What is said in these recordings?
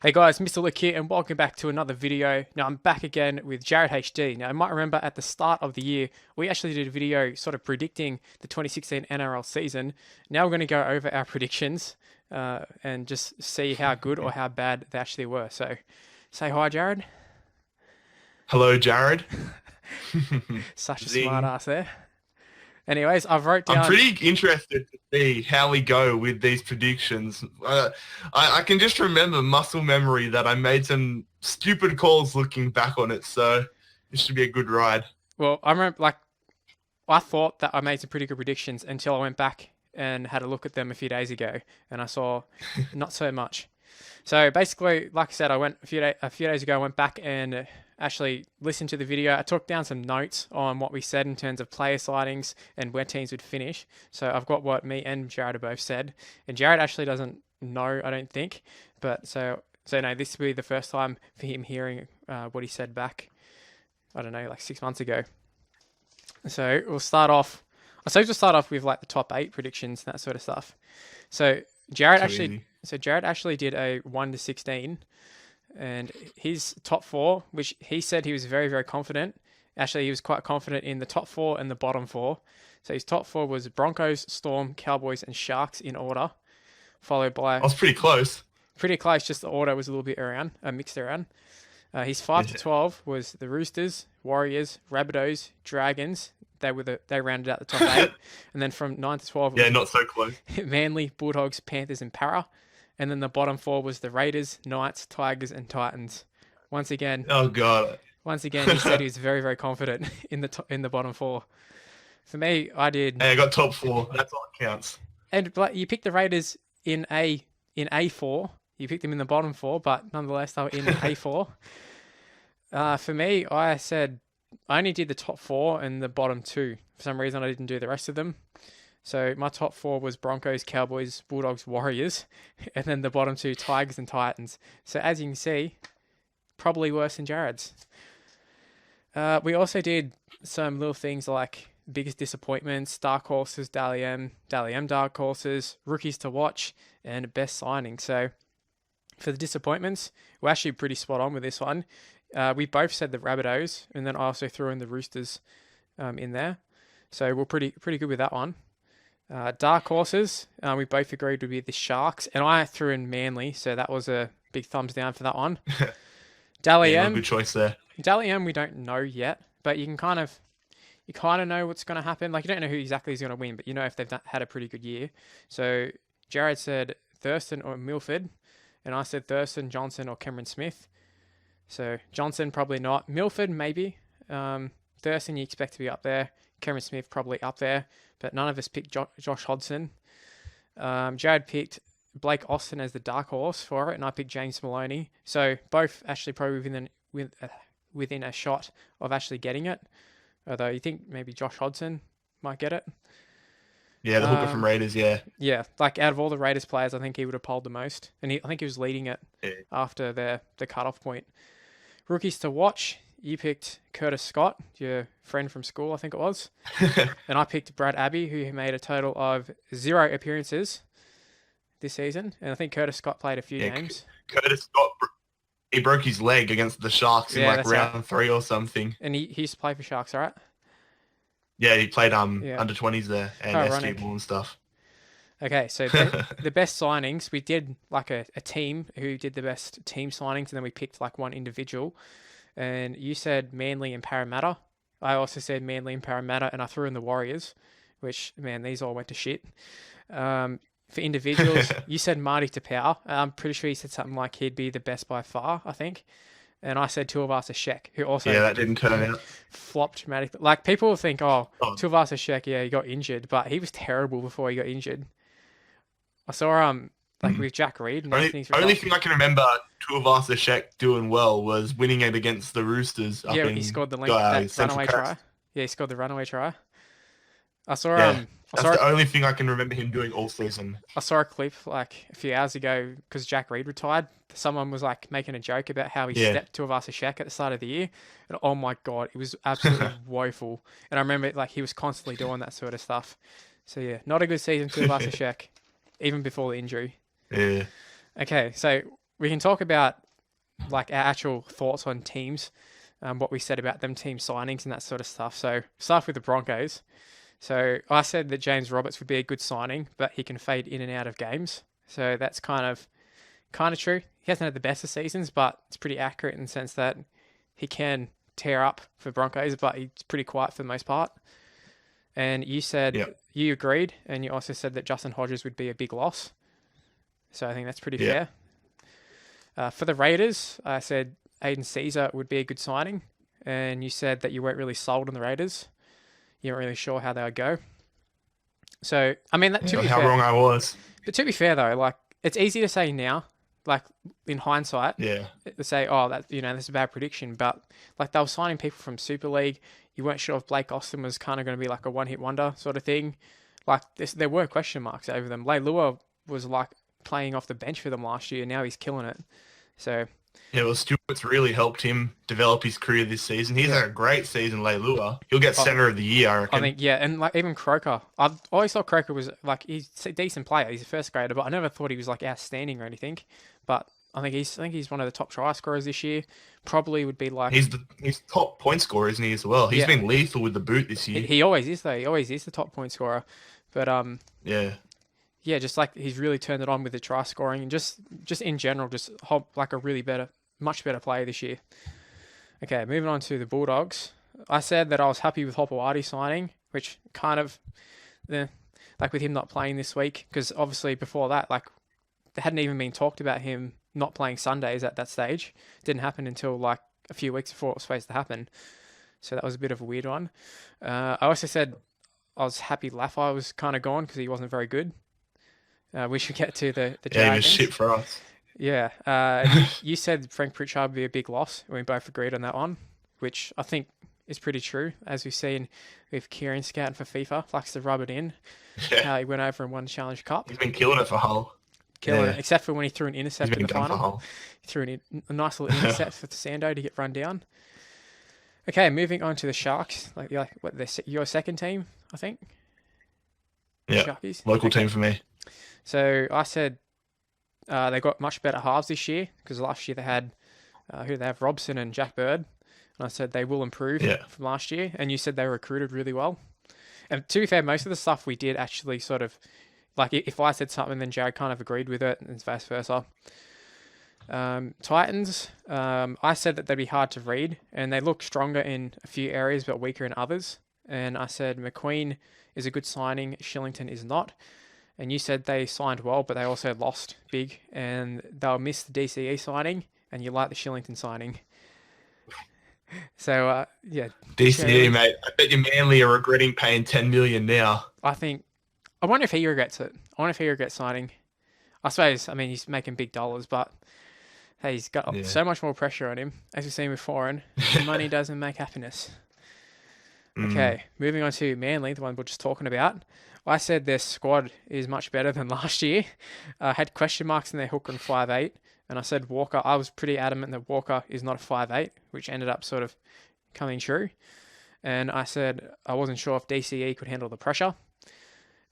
Hey guys, Mrluke here, and welcome back to another video. Now I'm back again with JarradHD. Now I might remember at the start of the year, we actually did a video sort of predicting the 2016 NRL season. Now we're going to go over our predictions and just see how good or how bad they actually were. So say hi, Jared. Hello, Jared. Such a smart Zing. ass there. Anyways, I've wrote I'm down. pretty interested to see how we go with these predictions. I can just remember muscle memory that I made some stupid calls looking back on it, so it should be a good ride. Well, I remember I thought that I made some pretty good predictions until I went back and had a look at them a few days ago, and I saw not so much. So basically, like I said, I went a few days ago. I went back and actually listened to the video. I took down some notes on what we said in terms of player sightings and where teams would finish. So I've got what me and Jared have both said, and Jared actually doesn't know, I don't think. But so no, this will be the first time for him hearing what he said back. I don't know, like 6 months ago. So we'll start off. I suppose we'll start off with like the top eight predictions and that sort of stuff. So Jared Too actually, easy. so Jared actually did a 1 to 16, and his top four, which he said he was very very confident. Actually, he was quite confident in the top four and the bottom four. So his top four was Broncos, Storm, Cowboys, and Sharks in order, followed I by was pretty close. pretty close. Just the order was a little bit around, mixed around. His 5 to 12 was the Roosters, Warriors, Rabbitohs, Dragons. They rounded out the top eight, and then from 9 to 12 it Yeah, was not so close. Manly, Bulldogs, Panthers, and Para, and then the bottom four was the Raiders, Knights, Tigers, and Titans. Once again, Oh God. once again, he said he was very very confident in the bottom four. For me, I did, Hey, I got top four. That's all that counts. and but you picked the Raiders in A4. You picked them in the bottom four, but nonetheless they were in A4. For me, I said I only did the top four and the bottom two. For some reason, I didn't do the rest of them. So my top four was Broncos, Cowboys, Bulldogs, Warriors, and then the bottom two, Tigers and Titans. So as you can see, probably worse than Jared's. We also did some little things like biggest disappointments, dark horses, Dally M dark horses, rookies to watch, and best signing. So for the disappointments, we're actually pretty spot on with this one. We both said the Rabbitohs, and then I also threw in the Roosters in there. So we're pretty good with that one. Dark horses, we both agreed would be the Sharks, and I threw in Manly, so that was a big thumbs down for that one. Dally Yeah, not a M, good choice there. Dally M, we don't know yet, but you kind of know what's going to happen. Like you don't know who exactly is going to win, but you know if they've had a pretty good year. So Jared said Thurston or Milford, and I said Thurston, Johnson, or Cameron Smith. So Johnson probably not. Milford maybe. Thurston you expect to be up there. Cameron Smith probably up there, but none of us picked Josh Hodgson. Jared picked Blake Austin as the dark horse for it, and I picked James Maloney. So both actually probably within a shot of actually getting it. Although you think maybe Josh Hodgson might get it. Yeah, the hooker from Um, Raiders. Yeah. yeah, like out of all the Raiders players, I think he would have polled the most, and I think he was leading it Yeah. after the cutoff point. Rookies to watch. You picked Curtis Scott, your friend from school, I think it was. And I picked Brad Abbey, who made a total of 0 appearances this season. And I think Curtis Scott played a few Yeah, games. Curtis Scott. He broke his leg against the Sharks in Yeah, like that's right. round three or something. And he used to play for Sharks, all right? Yeah, he played Yeah. under 20s there and How SG ironic. ball and stuff. Okay, so the best signings, we did like a team who did the best team signings, and then we picked like one individual. And you said Manly and Parramatta. I also said Manly and Parramatta, and I threw in the Warriors, which, man, these all went to shit. For individuals, you said Marty Tapau. I'm pretty sure you said something like he'd be the best by far, I think. And I said Tuivasa Sheck, who Yeah, also that didn't turn out. flopped dramatically. Like, people will think, oh, Oh, Tuivasa Sheck, yeah, he got injured, but he was terrible before he got injured. I saw, like, mm. with Jack Reed and Only, everything's only retired. thing I can remember Tuivasa Sheck doing well was winning it against the Roosters up Yeah, he in scored the that Central runaway try. Coast. Yeah, he scored the runaway try. I saw Yeah, I that's saw the only thing I can remember him doing all season. I saw a clip like a few hours ago because Jack Reed retired. Someone was like making a joke about how he Yeah. stepped to Avasa Shack at the start of the year, and oh my god, it was absolutely woeful. And I remember like he was constantly doing that sort of stuff. So yeah, not a good season to Avasa Shack, even before the injury. Yeah. Okay, so we can talk about like our actual thoughts on teams, what we said about them team signings and that sort of stuff. So start with the Broncos. So I said that James Roberts would be a good signing, but he can fade in and out of games. So that's kind of true. He hasn't had the best of seasons, but it's pretty accurate in the sense that he can tear up for Broncos, but he's pretty quiet for the most part. And you said you agreed, and you also said that Justin Hodges would be a big loss. So I think that's pretty fair. For the Raiders, I said Aiden Caesar would be a good signing, and you said that you weren't really sold on the Raiders. You weren't really sure how they would go. So, I mean, that, to be how fair, wrong I was. But to be fair, though, like, it's easy to say now, like, in hindsight, to say, oh, that, that's a bad prediction. But, like, they were signing people from Super League. You weren't sure if Blake Austin was kind of going to be like a one-hit wonder sort of thing. Like, there were question marks over them. Leilua was, like, playing off the bench for them last year. Now he's killing it. So... Yeah, well, Stewart's really helped him develop his career this season. He's had a great season, Leilua. He'll get Centre of the Year, I reckon. I think, and like even Croker. I always thought Croker was like, he's a decent player. He's a first grader, but I never thought he was like outstanding or anything. But I think he's one of the top try scorers this year. Probably would be like... He's top point scorer, isn't he, as well? He's been lethal with the boot this year. He always is, though. He always is the top point scorer. But, yeah, just like he's really turned it on with the try scoring and just in general, just like a really much better player this year. Okay, moving on to the Bulldogs. I said that I was happy with Hopewadi signing, which kind of, like with him not playing this week, because obviously before that, like, there hadn't even been talked about him not playing Sundays at that stage. It didn't happen until like a few weeks before it was supposed to happen. So that was a bit of a weird one. I also said I was happy Laffey was kind of gone because he wasn't very good. We should get to the Dragons. Yeah, he was shit for us. Yeah. You said Frank Pritchard would be a big loss. We both agreed on that one, which I think is pretty true. As we've seen with Kieran scouting for FIFA, likes to rub it in. Yeah. He went over and won Challenge Cup. He's been killing it for Hull. Killing it, except for when he threw an intercept in the final. He threw a nice little intercept for Sando to get run down. Okay, moving on to the Sharks. Your second team, I think? Yeah, Sharkies. Local team for me. So I said they got much better halves this year because last year they had they have Robson and Jack Bird, and I said they will improve from last year. And you said they recruited really well. And to be fair, most of the stuff we did actually sort of like if I said something, then Jared kind of agreed with it, and vice versa. Titans, I said that they'd be hard to read, and they look stronger in a few areas but weaker in others. And I said McQueen is a good signing, Shillington is not. And you said they signed well, but they also lost big, and they'll miss the DCE signing, and you like the Shillington signing. So, DCE, mate. I bet you Manly are regretting paying $10 million now. I wonder if he regrets it. I wonder if he regrets signing. I suppose, I mean, he's making big dollars, but hey, he's got so much more pressure on him. As we've seen with Foreign, money doesn't make happiness. Okay, moving on to Manly, the one we're just talking about. I said their squad is much better than last year. I had question marks in their hooker and 5'8", and I said Walker. I was pretty adamant that Walker is not a 5'8", which ended up sort of coming true. And I said I wasn't sure if DCE could handle the pressure.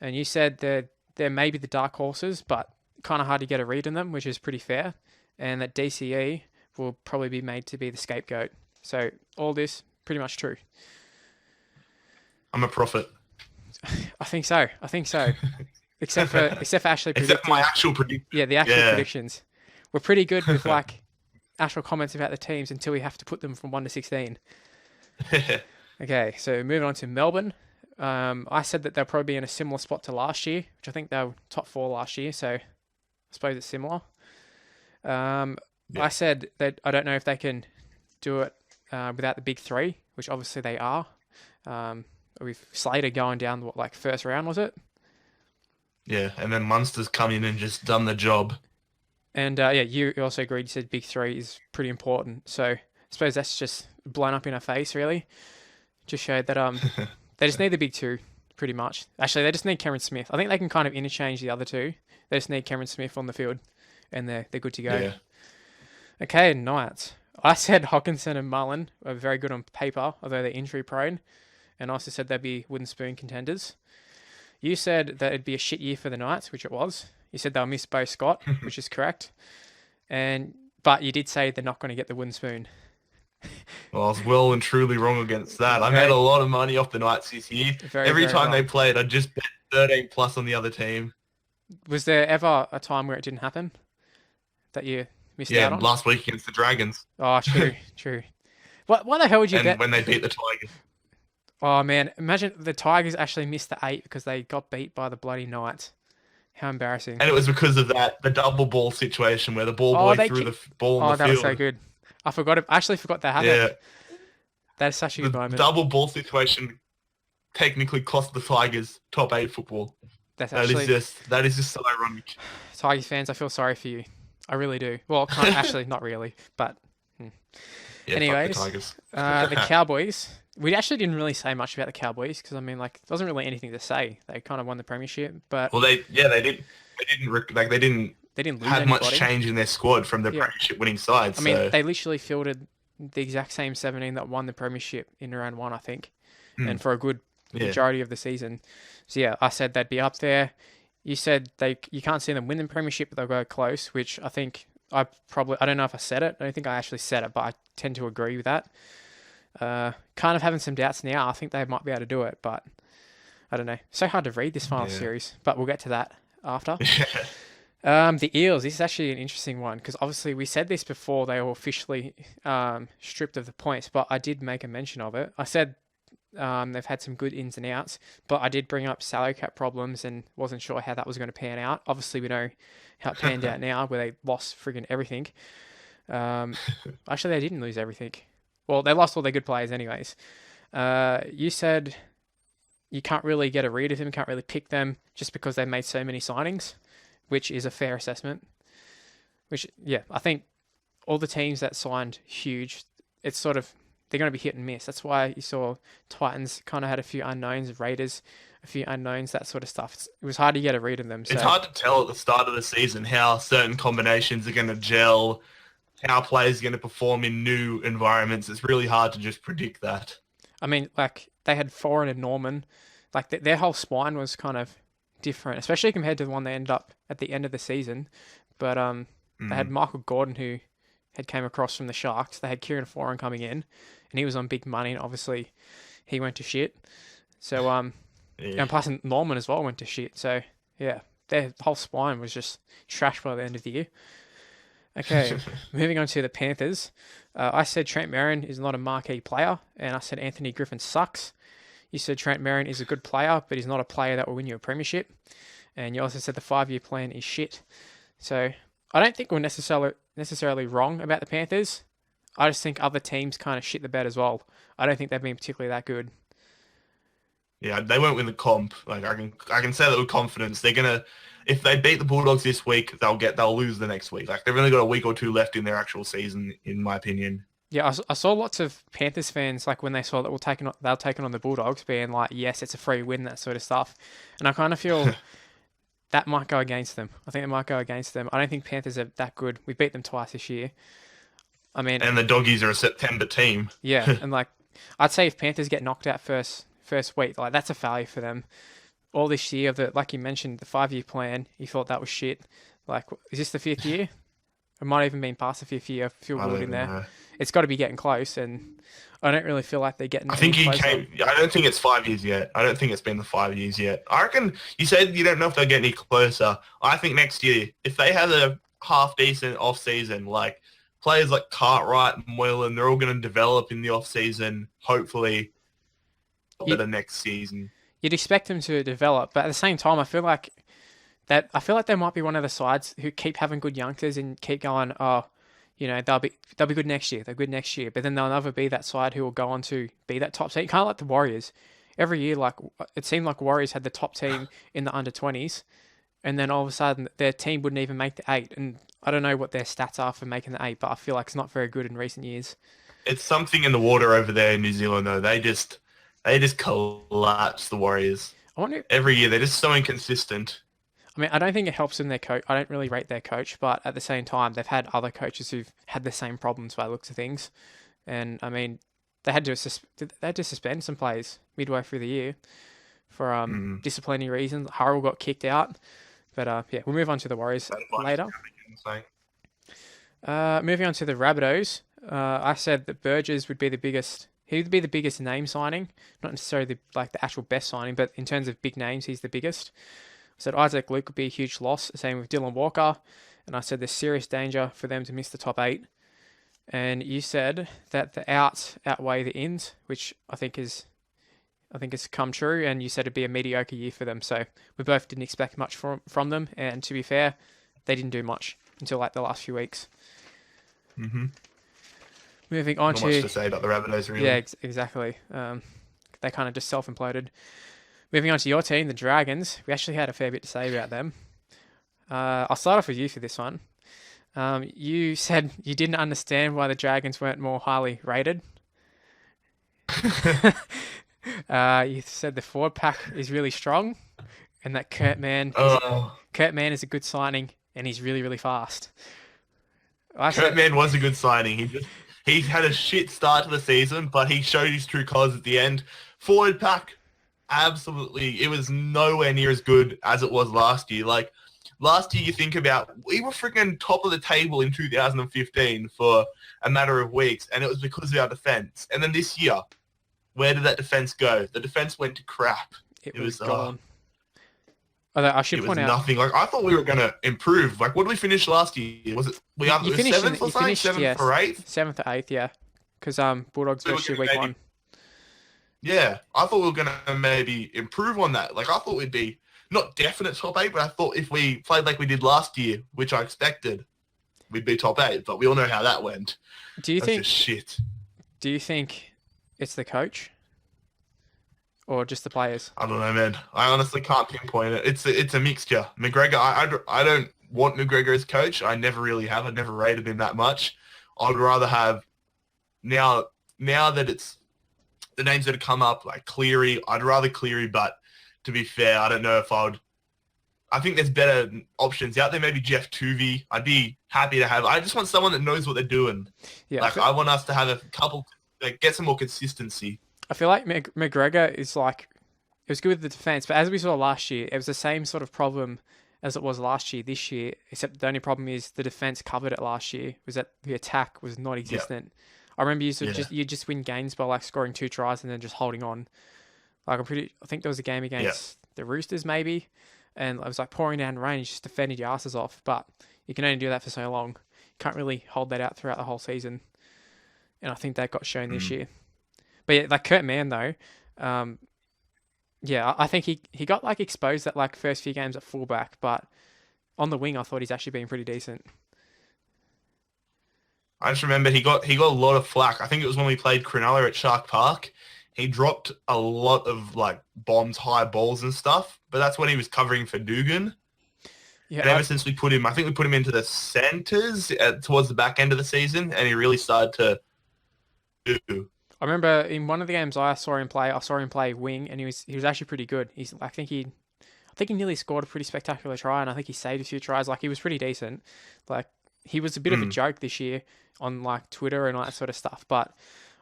And you said that they're maybe the dark horses, but kind of hard to get a read on them, which is pretty fair. And that DCE will probably be made to be the scapegoat. So all this, pretty much true. I'm a prophet. I think so. Except for actually predicting. Except for my actual predictions. Yeah, the actual predictions. We're pretty good with like actual comments about the teams until we have to put them from 1 to 16. Okay, so moving on to Melbourne. I said that they'll probably be in a similar spot to last year, which I think they were top 4 last year, so I suppose it's similar. I said that I don't know if they can do it without the big 3, which obviously they are. With Slater going down, first round, was it? Yeah, and then Munster's come in and just done the job. And you also agreed. You said big 3 is pretty important. So I suppose that's just blown up in our face, really. Just showed that they just need the big 2, pretty much. Actually, they just need Cameron Smith. I think they can kind of interchange the other 2. They just need Cameron Smith on the field, and they're good to go. Yeah. Okay, Knights. I said Hawkinson and Mullen are very good on paper, although they're injury prone. And I also said they'd be wooden spoon contenders. You said that it'd be a shit year for the Knights, which it was. You said they'll miss Bo Scott, which is correct. But you did say they're not going to get the wooden spoon. Well, I was well and truly wrong against that. I made a lot of money off the Knights this year. Very, Every very time they wrong. played, I just bet 13 plus on the other team. Was there ever a time where it didn't happen that you missed Yeah, out on? last week against the Dragons. Oh, true, true. Why the hell would you And bet? when they beat the Tigers. Oh man, imagine the Tigers actually missed the 8 because they got beat by the bloody Knights. How embarrassing. And it was because of that, the double ball situation where the ball Oh, boy they threw kick. the ball on Oh, the that was so field. good. I actually forgot that Yeah, happened. That is such a the good moment. double ball situation technically cost the Tigers top 8 football. That's That is actually just so ironic. Tigers fans. I feel sorry for you. I really do. Well, actually, not really, but Yeah, anyways, fuck the Tigers. the Cowboys. We actually didn't really say much about the Cowboys because I mean, like, there wasn't really anything to say. They kind of won the premiership, but Well, they didn't they didn't they didn't lose have much anybody. change in their squad from the Yeah. premiership winning side. I mean, So they literally fielded the exact same 17 that won the premiership in round 1, I think, and for a good yeah, majority of the season. So yeah, I said they'd be up there. You said you can't see them win the premiership, but they'll go close, which I think I don't know if I said it. I don't think I actually said it, but I tend to agree with that. Kind of having some doubts now. I think they might be able to do it, but I don't know. So hard to read this final series, but we'll get to that after. The Eels, this is actually an interesting one because obviously we said this before they were officially stripped of the points, but I did make a mention of it. I said they've had some good ins and outs, but I did bring up salary cap problems and wasn't sure how that was going to pan out. Obviously, we know how it panned out now, where they lost friggin' everything. Actually, they didn't lose everything. Well, they lost all their good players, anyways. You said you can't really get a read of them, can't really pick them just because they made so many signings, which is a fair assessment. Which, yeah, I think all the teams that signed huge, it's sort of they're going to be hit and miss. That's why you saw Titans kind of had a few unknowns, Raiders, a few unknowns, that sort of stuff. It was hard to get a read of them. So it's hard to tell at the start of the season how certain combinations are going to gel, how players are going to perform in new environments. It's really hard to just predict that. I mean, like they had Foreign and Norman, like their whole spine was kind of different, especially compared to the one they ended up at the end of the season. But they had Michael Gordon who had came across from the Sharks. They had Kieran Foran coming in, and he was on big money, and obviously he went to shit. So and plus Norman as well went to shit. So yeah, their whole spine was just trashed by the end of the year. Okay, moving on to the Panthers. I said Trent Merrin is not a marquee player, and I said Anthony Griffin sucks. You said Trent Merrin is a good player, but he's not a player that will win you a premiership. And you also said the 5-year plan is shit. So I don't think we're necessarily wrong about the Panthers. I just think other teams kind of shit the bed as well. I don't think they've been particularly that good. Yeah, they won't win the comp. Like I can say that with confidence. They're gonna, if they beat the Bulldogs this week, they'll lose the next week. Like they've only got a week or two left in their actual season, in my opinion. Yeah, I saw lots of Panthers fans like when they saw that they'll taking on the Bulldogs, being like, "Yes, it's a free win," that sort of stuff. And I kind of feel that might go against them. I think it might go against them. I don't think Panthers are that good. We beat them twice this year. I mean, And the Doggies are a September team. yeah, and like I'd say if Panthers get knocked out first week, like that's a failure for them. All this year, like you mentioned, the 5-year plan, you thought that was shit. Like, is this the 5th year? It might have even been past the 5th year. I feel good in there. Know. It's got to be getting close, and I don't really feel like they're getting. I think any he closer. came. I don't think it's 5 years yet. I don't think it's been the 5 years yet. I reckon you said you don't know if they'll get any closer. I think next year, if they have a half decent off season, like players like Cartwright and Moylan, they're all going to develop in the off season. Hopefully, better next season. You'd expect them to develop, but at the same time, I feel like they might be one of the sides who keep having good youngsters and keep going. Oh, they'll be good next year. They're good next year, but then they'll never be that side who will go on to be that top team. Kind of like the Warriors. Every year, like it seemed like Warriors had the top team in the under-20s, and then all of a sudden their team wouldn't even make the 8. And I don't know what their stats are for making the 8, but I feel like it's not very good in recent years. It's something in the water over there in New Zealand, though. They just collapse the Warriors. I wonder. Every year, they're just so inconsistent. I mean, I don't think it helps them their coach. I don't really rate their coach, but at the same time, they've had other coaches who've had the same problems by the looks of things. And I mean, they had to suspend some players midway through the year for disciplinary reasons. Harrell got kicked out, but yeah, we'll move on to the Warriors later. Moving on to the Rabbitohs, I said that Burgess would be the biggest. He would be the biggest name signing, not necessarily the actual best signing, but in terms of big names, he's the biggest. I said Isaac Luke would be a huge loss. Same with Dylan Walker, and I said there's serious danger for them to miss the top 8. And you said that the outs outweigh the ins, which I think has come true. And you said it'd be a mediocre year for them. So we both didn't expect much from them. And to be fair, they didn't do much until the last few weeks. Mm-hmm. Moving on Not much to say about the Rabbitohs, really. Yeah, exactly. They kind of just self-imploded. Moving on to your team, the Dragons. We actually had a fair bit to say about them. I'll start off with you for this one. You said you didn't understand why the Dragons weren't more highly rated. You said the forward pack is really strong, and that Kurt Mann is a good signing, and he's really, really fast. Kurt Mann was a good signing. He had a shit start to the season, but he showed his true colours at the end. Forward pack, absolutely. It was nowhere near as good as it was last year. Like, last year, you think about, we were freaking top of the table in 2015 for a matter of weeks, and it was because of our defence. And then this year, where did that defence go? The defence went to crap. It was gone. Although I should point out, nothing. Like, I thought we were going to improve. Like, what did we finish last year? Was it seventh or something? Seventh or eighth? 7th or 8th, yeah. Because Bulldogs versus week 1. Yeah, I thought we were going to maybe improve on that. Like, I thought we'd be not definite top 8, but I thought if we played like we did last year, which I expected, we'd be top 8. But we all know how that went. That's just shit. Do you think it's the coach? Or just the players? I don't know, man. I honestly can't pinpoint it. It's a mixture. McGregor, I don't want McGregor as coach. I never really have. I never rated him that much. I'd rather have, now that it's the names that have come up, like Cleary, I'd rather Cleary, but to be fair, I don't know if I think there's better options out there. Maybe Jeff Tuvey. I'd be happy to have. I just want someone that knows what they're doing. Yeah, I want us to have a couple, get some more consistency. I feel like McGregor is it was good with the defense, but as we saw last year, it was the same sort of problem as it was last year, this year, except the only problem is the defense covered it last year, was that the attack was not existent. Yep. I remember you just win games by scoring 2 tries and then just holding on. I think there was a game against the Roosters maybe, and it was pouring down rain, you just defended your asses off, but you can only do that for so long. You can't really hold that out throughout the whole season. And I think that got shown this year. But yeah, Kurt Mann though, I think he got exposed at first few games at fullback, but on the wing I thought he's actually been pretty decent. I just remember he got a lot of flack. I think it was when we played Cronulla at Shark Park. He dropped a lot of bombs, high balls and stuff, but that's when he was covering for Dugan. Yeah, and ever since we put him into the centres towards the back end of the season, and he really started to do. I remember in one of the games I saw him play wing, and he was actually pretty good. I think he nearly scored a pretty spectacular try, and I think he saved a few tries. He was pretty decent. He was a bit of a joke this year on Twitter and all that sort of stuff, but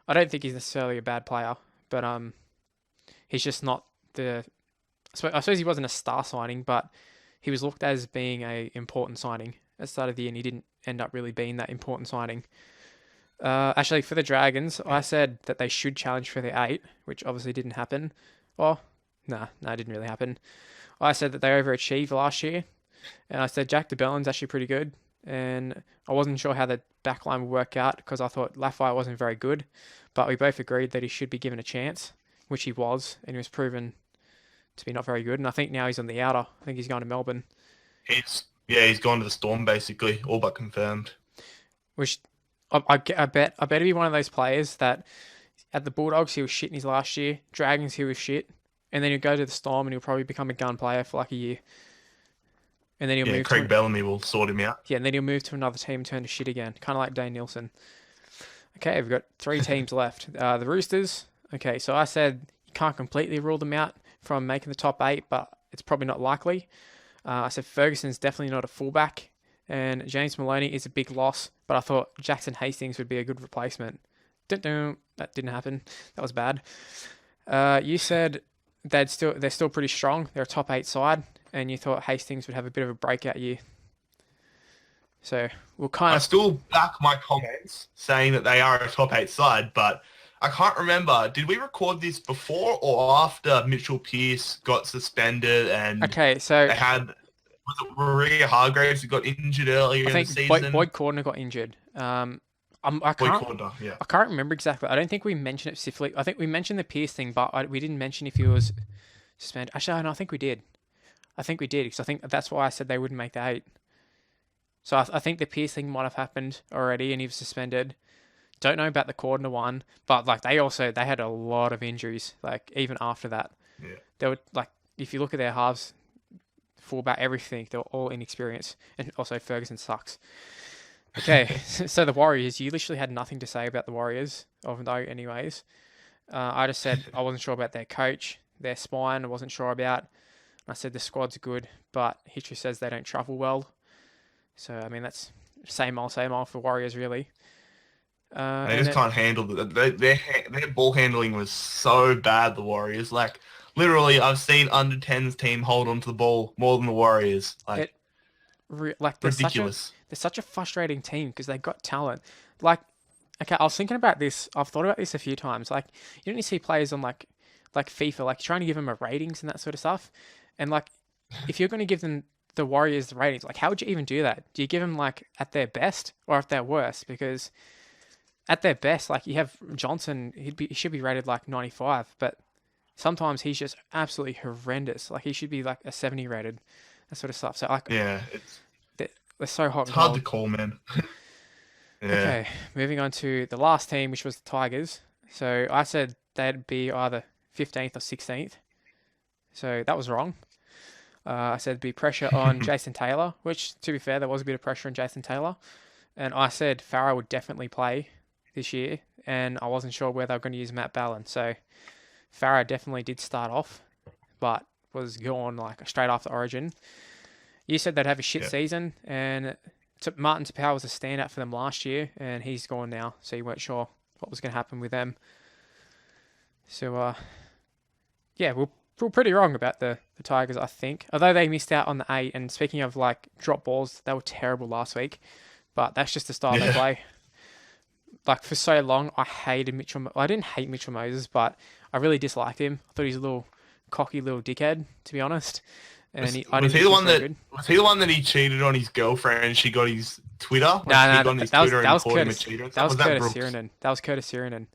I don't think he's necessarily a bad player. But he's just not I suppose he wasn't a star signing, but he was looked as being a important signing at the start of the year, and he didn't end up really being that important signing. Actually, for the Dragons, I said that they should challenge for the 8, which obviously didn't happen. Well, it didn't really happen. I said that they overachieved last year, and I said Jack DeBellin's actually pretty good, and I wasn't sure how the backline would work out because I thought Lafayette wasn't very good, but we both agreed that he should be given a chance, which he was, and he was proven to be not very good, and I think now he's on the outer. I think he's going to Melbourne. He's gone to the Storm, basically, all but confirmed. Which I bet he'd be one of those players that at the Bulldogs he was shit in his last year, Dragons he was shit, and then he'll go to the Storm and he'll probably become a gun player for a year. And then he'll move Craig Bellamy will sort him out. Yeah, and then he'll move to another team and turn to shit again. Kind of like Dane Nielsen. Okay, we've got 3 teams left. The Roosters. Okay, so I said you can't completely rule them out from making the top 8, but it's probably not likely. I said Ferguson's definitely not a fullback, and James Maloney is a big loss, but I thought Jackson Hastings would be a good replacement. That didn't happen. That was bad. You said they're still pretty strong. They're a top 8 side, and you thought Hastings would have a bit of a breakout year. So we'll I kind of. still back my comments saying that they are a top 8 side, but I can't remember. Did we record this before or after Mitchell Pearce got suspended and Okay, so they had, was it Maria Hargraves who got injured I earlier in the think Boyd season? Cordner got injured. I Boy can't. Corder, yeah. I can't remember exactly. I don't think we mentioned it specifically. I think we mentioned the Pierce thing, but we didn't mention if he was suspended. Actually, no, I think we did. I think we did because I think that's why I said they wouldn't make the 8. So I think the Pierce thing might have happened already, and he was suspended. Don't know about the Cordner one, but like they had a lot of injuries. Like even after that, Yeah. they were like if you look at their halves, fullback, everything, they're all inexperienced, and also Ferguson sucks. Okay, so the Warriors, you literally had nothing to say about the Warriors, although anyways. I just said I wasn't sure about their coach, their spine, I wasn't sure about. I said the squad's good, but history says they don't travel well. So, I mean, that's same old for Warriors, really. They And just then, can't handle it. Their ball handling was so bad, the Warriors. Like, literally, I've seen under 10s team hold on to the ball more than the Warriors. Like, it like ridiculous. they're such a frustrating team because they've got talent. Like, okay, I was thinking about this. I've thought about this a few times. Like, you don't see players on like FIFA, like trying to give them a ratings and that sort of stuff. And like, if you're going to give them the Warriors the ratings, like, how would you even do that? Do you give them like at their best or at their worst? Because at their best, like you have Johnson, he should be rated like 95, but sometimes he's just absolutely horrendous. Like he should be like a 70 rated, that sort of stuff. So like Yeah, they're so hot it's and hard to cold. call, man. Yeah. Okay, moving on to the last team, which was the Tigers. So I said they'd be either 15th or 16th. So that was wrong. I said be pressure on Jason Taylor, which to be fair, there was a bit of pressure on Jason Taylor. And I said Farah would definitely play this year, and I wasn't sure where they were going to use Matt Ballin. So Farah definitely did start off, but was gone like straight after Origin. You said they'd have a shit Yeah. season, and Martin Tapau was a standout for them last year, and he's gone now, so you weren't sure what was going to happen with them. So, yeah, we're pretty wrong about the Tigers, I think. Although they missed out on the 8, and speaking of like drop balls, they were terrible last week, but that's just the style they Yeah. play. Like for so long, I hated Mitchell. I didn't hate Mitchell Moses, but I really disliked him. I thought he was a little cocky little dickhead, to be honest. And I Was didn't he think the he was one very that good. was he the one that he cheated on his girlfriend and she got his Twitter? No, Like he no, got on his that was Twitter that and was called him a Curtis. cheater and That stuff? was Was that Curtis Brooks? Sirenen. That was Curtis Sirenen.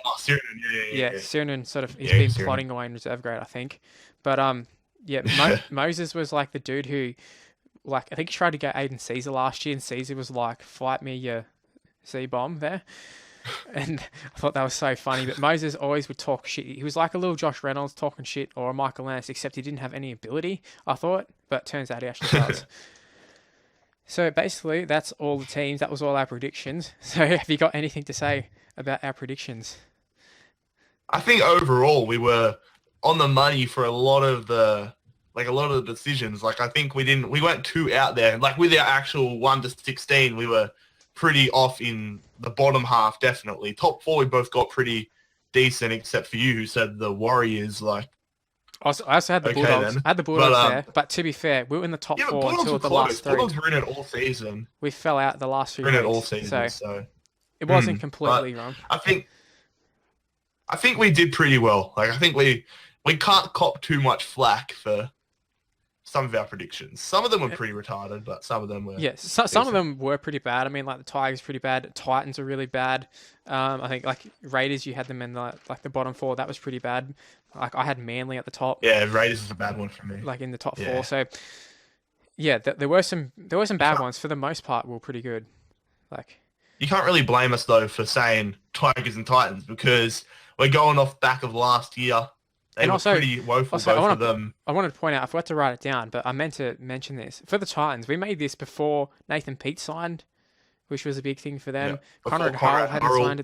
Oh, Syrian. Yeah, Yeah. Sirenen sort of he's Yeah, been Syrian. plotting away in reserve grade, I think. But yeah, Moses was like the dude who, like, I think he tried to get Aiden Caesar last year, and Caesar was like, "Fight me, you C bomb there." And I thought that was so funny. But Moses always would talk shit. He was like a little Josh Reynolds talking shit or a Michael Lannis, except he didn't have any ability, I thought. But turns out he actually does. So basically, that's all the teams. That was all our predictions. So have you got anything to say about our predictions? I think overall we were on the money for a lot of the decisions. Like I think we weren't too out there. Like with our actual 1 to 16, we were pretty off in the bottom half, definitely. Top 4 we both got pretty decent, except for you who said the Warriors. Like I also had the okay Bulldogs. then, I had the Bulldogs but there. But to be fair, we were in the top yeah, but 4 Bulldogs until were the close. last 3. Bulldogs were in it all season. We fell out the last few Were in it all weeks. season, So so it wasn't but completely wrong. I think we did pretty well. Like I think we can't cop too much flack for some of our predictions. Some of them were pretty retarded, but some of them were Yeah, some of decent. them were pretty bad. I mean, like the Tigers pretty bad. Titans are really bad. I think like Raiders, you had them in the bottom 4. That was pretty bad. Like I had Manly at the top, Yeah, Raiders is a bad one for me. like in the top 4. Yeah. So yeah, there were some bad can't- ones. For the most part, we were pretty good. Like You can't really blame us though for saying Tigers and Titans because we're going off back of last year. They And were also- pretty woeful, also, I both wanna- of them. I wanted to point out, I forgot to write it down, but I meant to mention this. For the Titans, we made this before Nathan Pete signed, which was a big thing for them. Yeah, before Conrad Conrad Hull hadn't Hurrell. signed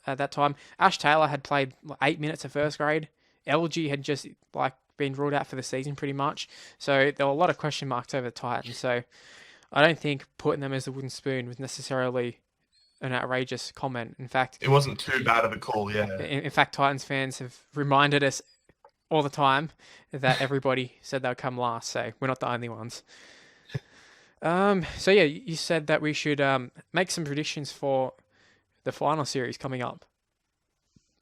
at that time. Ash Taylor had played like 8 minutes of first grade. LG had just like been ruled out for the season pretty much. So there were a lot of question marks over the Titans. So I don't think putting them as a wooden spoon was necessarily an outrageous comment. In fact, It wasn't too bad of a call, yeah. in fact, Titans fans have reminded us all the time that everybody said they'll come last, so we're not the only ones. So yeah, you said that we should make some predictions for the final series coming up.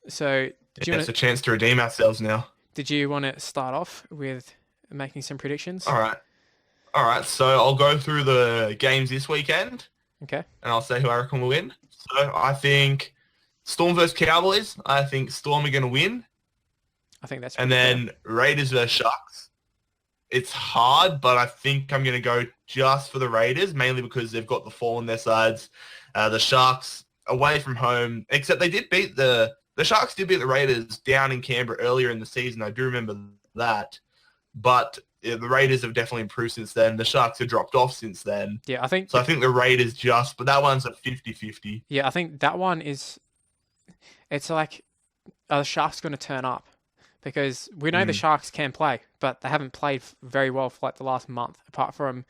So do you Yeah, want it's a chance to redeem ourselves now. did you want to start off with making some predictions? All right. All right. So I'll go through the games this weekend, Okay, and I'll say who I reckon will win. So I think Storm versus Cowboys. I think Storm are going to win. I think that's And pretty fair. then Raiders versus Sharks. It's hard, but I think I'm going to go just for the Raiders, mainly because they've got the fall on their sides. The Sharks away from home, except they did beat the Sharks did beat the Raiders down in Canberra earlier in the season. I do remember that. But yeah, the Raiders have definitely improved since then. The Sharks have dropped off since then. Yeah, I think So I think the Raiders just, but that one's a 50-50. yeah, I think that one is it's like are the Sharks going to turn up? Because we know the Mm. Sharks can play, but they haven't played very well for like the last month, apart from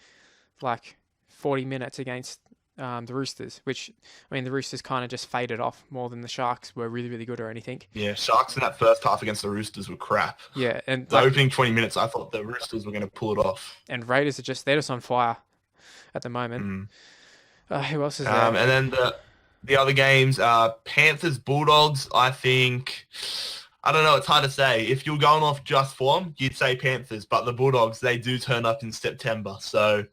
like 40 minutes against the Roosters, which, I mean, the Roosters kind of just faded off more than the Sharks were really, really good or anything. Yeah, Sharks in that first half against the Roosters were crap. Yeah, and The like, opening 20 minutes, I thought the Roosters were going to pull it off. and Raiders they're just on fire at the moment. Mm. Who else is there? And then the other games are Panthers, Bulldogs. I think, I don't know, it's hard to say. If you're going off just form, you'd say Panthers, but the Bulldogs, they do turn up in September. So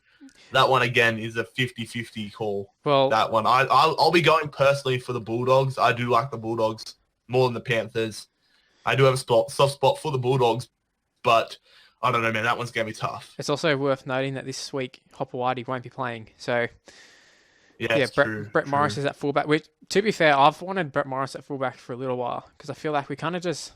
that one, again, is a 50-50 call. Well, That one. I'll be going personally for the Bulldogs. I do like the Bulldogs more than the Panthers. I do have a soft spot for the Bulldogs, but I don't know, man. That one's going to be tough. it's also worth noting that this week Hopewadi won't be playing. So, Yeah, yeah, it's true. Brett True. Morris is at fullback. Which, to be fair, I've wanted Brett Morris at fullback for a little while because I feel like we kind of just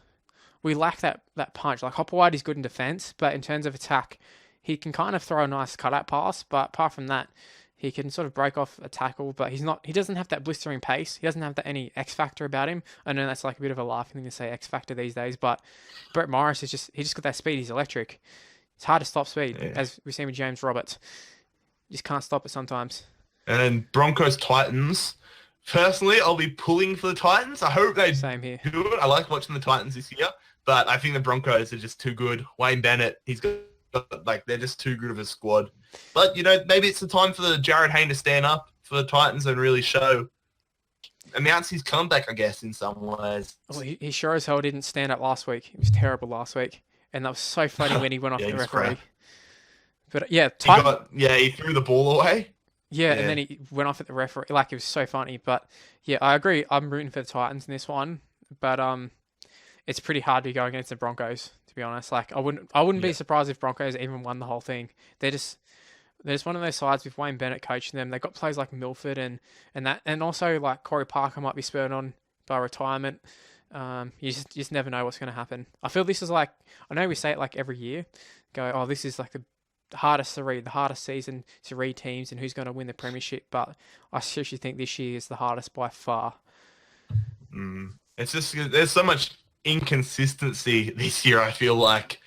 we lack that punch. Like Hopewadi's good in defense, but in terms of attack, he can kind of throw a nice cutout pass. But apart from that, he can sort of break off a tackle. But he doesn't have that blistering pace. He doesn't have that any X factor about him. I know that's like a bit of a laughing thing to say X factor these days, but Brett Morris is just got that speed. He's electric. It's hard to stop speed, Yeah. as we've seen with James Roberts. You just can't stop it sometimes. And then Broncos, Titans. Personally, I'll be pulling for the Titans. I hope they Same here. do it. I like watching the Titans this year, but I think the Broncos are just too good. Wayne Bennett, he's got, like, they're just too good of a squad. But, you know, maybe it's the time for the Jarrad Hayne to stand up for the Titans and really announce his comeback, I guess, in some ways. Well, he sure as hell didn't stand up last week. He was terrible last week. And that was so funny when he went off Yeah, the he was referee. crap. But yeah, He threw the ball away. yeah, Yeah. and then he went off at the referee. Like, it was so funny. But yeah, I agree. I'm rooting for the Titans in this one. But it's pretty hard to go against the Broncos, to be honest. Like, I wouldn't be Yeah. surprised if Broncos even won the whole thing. They're just one of those sides with Wayne Bennett coaching them. They've got players like Milford and also like Corey Parker might be spurred on by retirement. You just never know what's going to happen. I feel this is like, I know we say it like every year, this is like the hardest to read, the hardest season to read teams and who's going to win the premiership. But I seriously think this year is the hardest by far. It's just, there's so much inconsistency this year, I feel like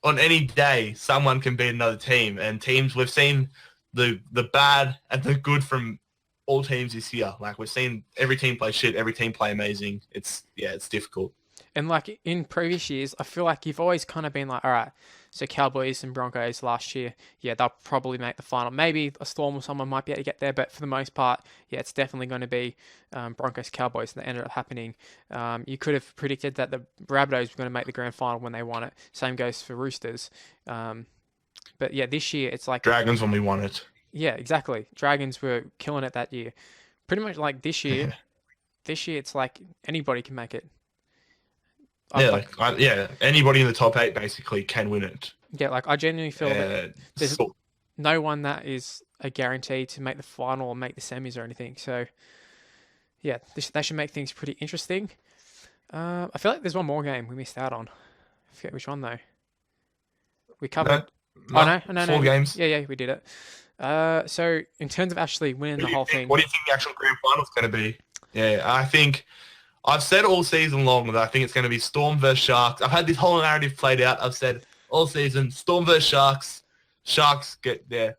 on any day, someone can beat another team, and teams, we've seen the bad and the good from all teams this year. Like, we've seen every team play shit, every team play amazing. It's difficult. And like in previous years, I feel like you've always kind of been like, all right, so Cowboys and Broncos last year, yeah, they'll probably make the final. Maybe a Storm or someone might be able to get there, but for the most part, yeah, it's definitely going to be Broncos Cowboys, and that ended up happening. You could have predicted that the Rabbitohs were going to make the grand final when they won it. Same goes for Roosters. But yeah, this year it's like Dragons when we won it. yeah, exactly. Dragons were killing it that year. Pretty much like this year. This year it's like anybody can make it. Anybody in the top 8 basically can win it. Yeah, like I genuinely feel that there's So- no one that is a guarantee to make the final or make the semis or anything. So, yeah, that should make things pretty interesting. I feel like there's one more game we missed out on. I forget which one though. We covered. No, 4 games. Yeah, we did it. So in terms of actually winning the whole thing, What do you think the actual grand final is going to be? Yeah, I think I've said all season long that I think it's going to be Storm versus Sharks. I've had this whole narrative played out. I've said all season, Storm versus Sharks. Sharks get their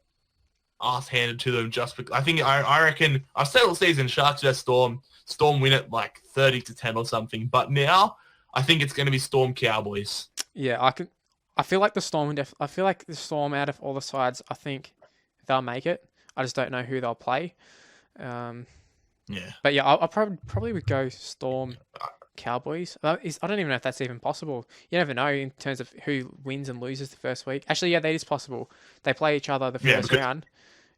ass handed to them just because. I reckon I've said all season, Sharks versus Storm. Storm win it like 30-10 or something. But now I think it's going to be Storm Cowboys. yeah, I feel like the Storm. I feel like the Storm out of all the sides, I think they'll make it. I just don't know who they'll play. Yeah. But yeah, I probably would go Storm Cowboys. I don't even know if that's even possible. You never know in terms of who wins and loses the first week. Actually, yeah, that is possible. They play each other the first round,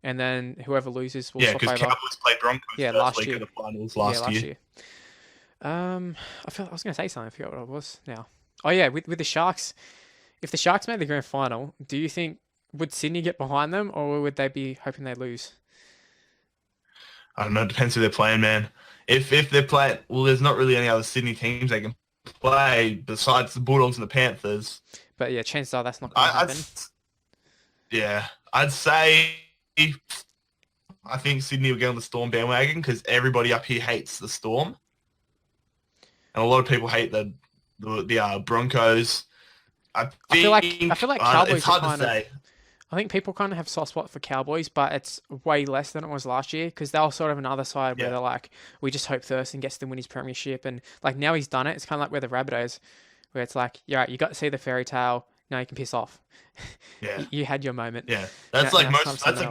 and then whoever loses will swap over. Yeah, because Cowboys played Broncos first week of the finals last year. I was going to say something. I forgot what it was now. Oh yeah, with the Sharks. If the Sharks made the grand final, do you think would Sydney get behind them, or would they be hoping they lose? I don't know. It depends who they're playing, man. If they're playing, well, there's not really any other Sydney teams they can play besides the Bulldogs and the Panthers. But yeah, chances are that's not going to happen. I'd say I think Sydney will get on the Storm bandwagon because everybody up here hates the Storm, and a lot of people hate the Broncos. I feel like Cowboys. It's hard to say. I think people kind of have soft spot for Cowboys, but it's way less than it was last year because they were sort of another side where they're like, we just hope Thurston gets to win his premiership, and like now he's done it. It's kind of like where the Rabbitohs, where it's like, yeah, right, you got to see the fairy tale. Now you can piss off. Yeah, you had your moment. Yeah, that's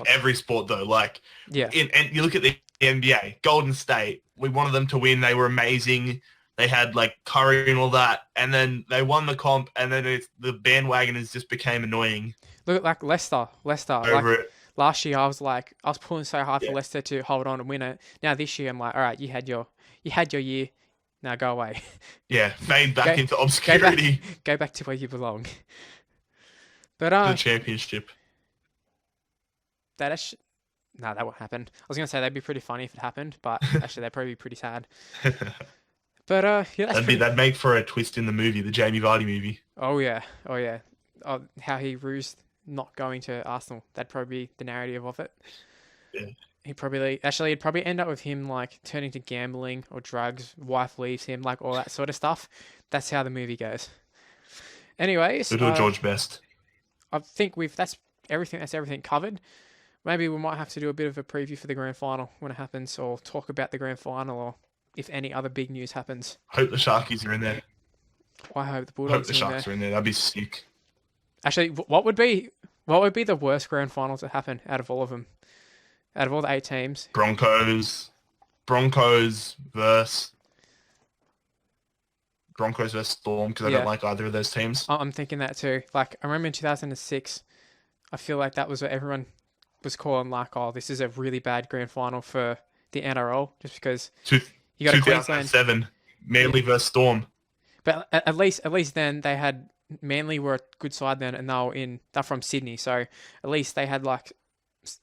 every sport though. Like, and you look at the NBA, Golden State. We wanted them to win. They were amazing. They had like Curry and all that, and then they won the comp, and then the bandwagon just became annoying. Look at like Leicester. Last year I was pulling so hard for Leicester to hold on and win it. Now this year I'm like, all right, you had your year. Now go away. Yeah, fade back into obscurity. Go back to where you belong. But the championship. That won't happen. I was gonna say that'd be pretty funny if it happened, but actually that'd probably be pretty sad. But that'd make for a twist in the movie, the Jamie Vardy movie. Oh yeah. How he rused not going to Arsenal. That'd probably be the narrative of it. Yeah. It'd probably end up with him like turning to gambling or drugs. Wife leaves him, like all that sort of stuff. That's how the movie goes. Anyways, we'll do George Best. I think that's everything. That's everything covered. Maybe we might have to do a bit of a preview for the grand final when it happens, or talk about the grand final, or if any other big news happens. Hope the Sharkies are in there. I hope the Bulldogs are in there. That'd be sick. Actually, what would be the worst grand final to happen out of all of them? Out of all the 8 teams? Broncos versus Storm, because I don't like either of those teams. I'm thinking that too. Like, I remember in 2006, I feel like that was what everyone was calling like, oh, this is a really bad grand final for the NRL, just because you got 2007, Manly versus Storm. But at least then they had Manly were a good side then, and they're from Sydney, so at least they had like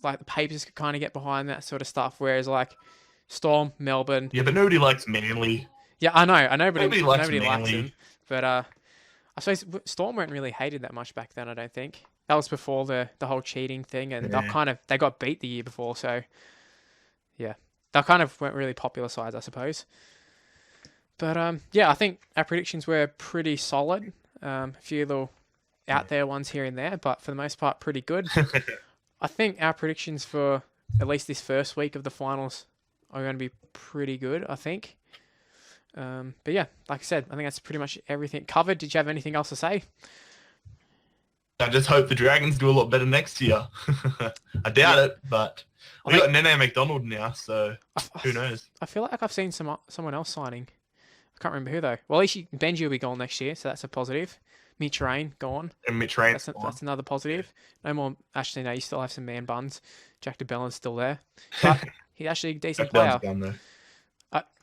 the papers could kind of get behind that sort of stuff. Whereas like Storm, Melbourne. Yeah, but nobody likes Manly. Yeah, I know, but nobody likes Manly. Him. But I suppose Storm weren't really hated that much back then. I don't think that was before the whole cheating thing, and they got beat the year before. So yeah, they kind of weren't really popular sides, I suppose. But I think our predictions were pretty solid. A few little out there ones here and there, but for the most part, pretty good. I think our predictions for at least this first week of the finals are going to be pretty good, I think. But yeah, like I said, I think that's pretty much everything covered. Did you have anything else to say? I just hope the Dragons do a lot better next year. I doubt it, but we got Nene McDonald now, so who knows? I feel like I've seen someone else signing. I can't remember who though. Well, at least Benji will be gone next year, so that's a positive. Mitch Rain gone. And Mitch Rain. That's another positive. No more. Actually, no. You still have some man buns. Jack DeBellin's still there, but he's actually a decent player.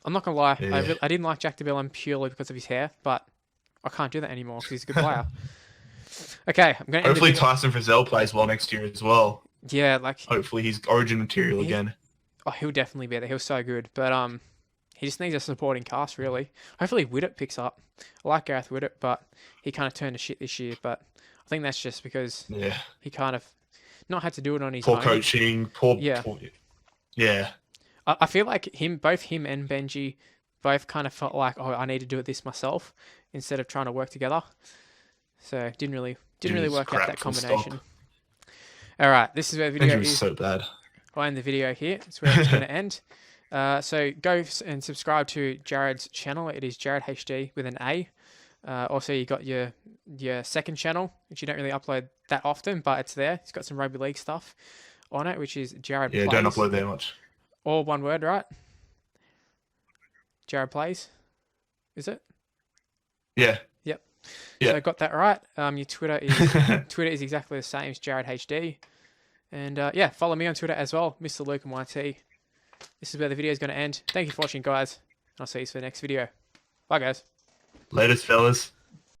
I'm not gonna lie. Yeah. I didn't like Jack DeBellin purely because of his hair, but I can't do that anymore because he's a good player. Okay, I'm gonna. Hopefully, Tyson Frizzell plays well next year as well. Yeah, like. Hopefully, he's Origin material again. Oh, he'll definitely be there. He was so good, but he just needs a supporting cast, really. Hopefully, Widdop picks up. I like Gareth Widdop, but he kind of turned to shit this year. But I think that's just because he kind of not had to do it on his own. Poor coaching, yeah. I feel like both him and Benji both kind of felt like, oh, I need to do this myself instead of trying to work together. So it didn't really work out that combination. All right, this is where the video is. So bad. I'll end the video here. That's where it's going to end. So go and subscribe to Jarrad's channel. It is JarradHD with an A. Also, you got your second channel, which you don't really upload that often, but it's there. It's got some rugby league stuff. on it, which is Jared Yeah, Plays. don't upload there much. All one word, right? Jared Plays. Is it? Yeah. Yep. Yeah. So I got that right. Your Twitter is exactly the same as JarradHD. And yeah, follow me on Twitter as well, Mr. Luke and YT. This is where the video is going to end. Thank you for watching, guys. I'll see you for the next video. Bye, guys. Latest, fellas.